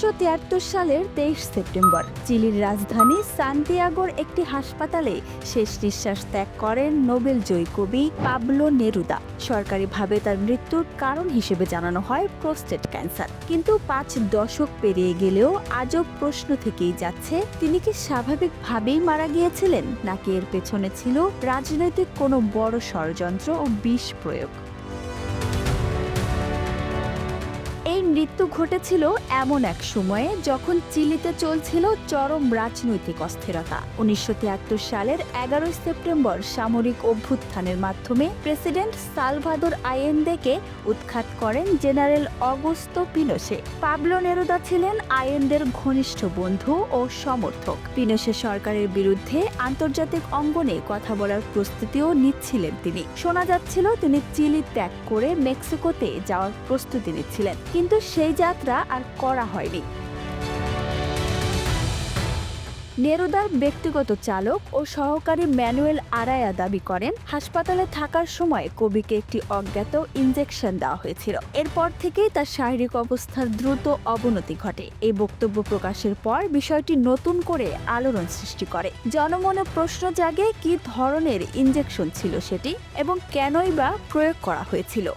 ১৯৭৩ সালের ২৩ সেপ্টেম্বর চিলির রাজধানী সান্তিয়াগোর একটি হাসপাতালে শেষ নিঃশ্বাস ত্যাগ করেন নোবেলজয়ী কবি পাবলো নেরুদা। সরকারিভাবে তার মৃত্যুর কারণ হিসেবে জানানো হয় প্রোস্টেট ক্যান্সার। কিন্তু ৫ দশক পেরিয়ে গেলেও আজও প্রশ্ন থেকেই যাচ্ছে, তিনি কি স্বাভাবিকভাবেই মারা গিয়েছিলেন, নাকি এর পেছনে ছিল রাজনৈতিক কোনো বড় ষড়যন্ত্র ও বিষ প্রয়োগ। এই মৃত্যু ঘটেছিল এমন এক সময়ে যখন চিলিতে চলছিল চরম রাজনৈতিক অস্থিরতা। ১৯৭৩ সালের ১১ সেপ্টেম্বর সামরিক অভ্যুত্থানের মাধ্যমে প্রেসিডেন্ট সালভাদোর আয়েন্দেকে উৎখাত করেন জেনারেল অগস্তো পিনোশে। পাবলো নেরুদা ছিলেন আয়েন্দের ঘনিষ্ঠ বন্ধু ও সমর্থক। পিনোশে সরকারের বিরুদ্ধে আন্তর্জাতিক অঙ্গনে কথা বলার প্রস্তুতিও নিচ্ছিলেন তিনি। শোনা যাচ্ছিল তিনি চিলি ত্যাগ করে মেক্সিকোতে যাওয়ার প্রস্তুতি নিচ্ছিলেন, কিন্তু সেই যাত্রা আর করা হয়নি। নেরুদার ব্যক্তিগত চালক ও সহকারী ম্যানুয়েল আরায়া দাবি করেন, হাসপাতালে থাকার সময় কবিকে একটি অজ্ঞাত ইনজেকশন দেওয়া হয়েছিল। এরপর থেকেই তার শারীরিক অবস্থার দ্রুত অবনতি ঘটে। এই বক্তব্য প্রকাশের পর বিষয়টি নতুন করে আলোড়ন সৃষ্টি করে। জনমনে প্রশ্ন জাগে, কি ধরনের ইনজেকশন ছিল সেটি এবং কেনই বা প্রয়োগ করা হয়েছিল।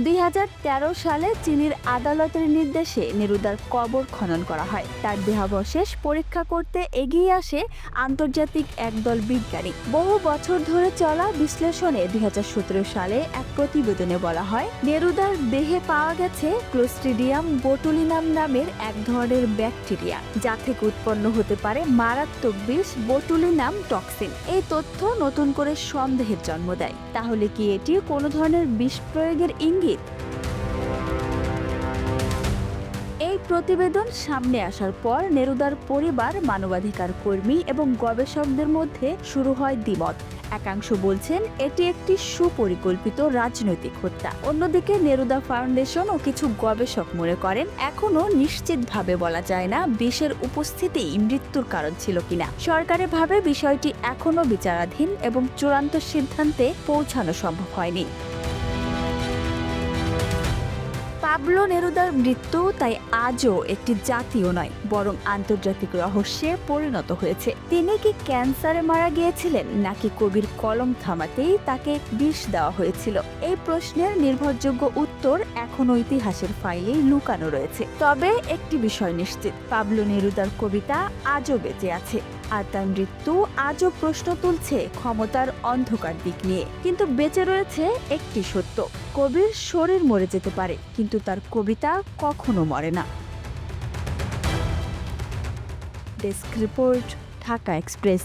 ২০১৩ সালে চিলির আদালতের নির্দেশে নেরুদার কবর খনন করা হয়। তার দেহাবশেষ পরীক্ষা করতে এগিয়ে আসে আন্তর্জাতিক একদল বিজ্ঞানী। বহু বছর ধরে চলা বিশ্লেষণে ২০১৭ সালে এক প্রতিবেদনে বলা হয়, নেরুদার দেহে পাওয়া গেছে ক্লোস্ট্রিডিয়াম বোটুলিনাম নামের এক ধরনের ব্যাকটেরিয়া, যা থেকে উৎপন্ন হতে পারে মারাত্মক বিষ বোটুলিনাম টক্সিন। এই তথ্য নতুন করে সন্দেহের জন্ম দেয়। তাহলে কি এটি কোনো ধরনের বিষ প্রয়োগের ইঙ্গিত? এই প্রতিবেদন সামনে আসার পর নেরুদার পরিবার, মানবাধিকার কর্মী এবং গবেষকদের মধ্যে শুরু হয় দ্বিমত। একাংশ বলছেন এটি একটি সুপরিকল্পিত রাজনৈতিক হত্যা। অন্যদিকে নেরুদা ফাউন্ডেশন ও কিছু গবেষক মনে করেন, এখনও নিশ্চিতভাবে বলা যায় না বিষের উপস্থিতি মৃত্যুর কারণ ছিল কিনা। সরকারিভাবে বিষয়টি এখনও বিচারাধীন এবং চূড়ান্ত সিদ্ধান্তে পৌঁছানো সম্ভব হয়নি। পাবলো নেরুদার মৃত্যু তাই আজও একটি জাতীয় নয়, বরং আন্তর্জাতিক রহস্যে পরিণত হয়েছে। তিনি কি ক্যান্সারে মারা গিয়েছিলেন, নাকি কবির কলম থামাতেই তাকে বিষ দেওয়া হয়েছিল? এই প্রশ্নের নির্ভরযোগ্য উত্তর এখনও ইতিহাসের ফাইলে লুকানো রয়েছে। তবে একটি বিষয় নিশ্চিত, পাবলো নেরুদার কবিতা আজও বেঁচে আছে, আর তার মৃত্যু আজও প্রশ্ন তুলছে ক্ষমতার অন্ধকার দিক নিয়ে। কিন্তু বেঁচে রয়েছে একটি সত্য, কবির শরীর মরে যেতে পারে, কিন্তু তার কবিতা কখনো মরে না। Desk report, Dhaka express.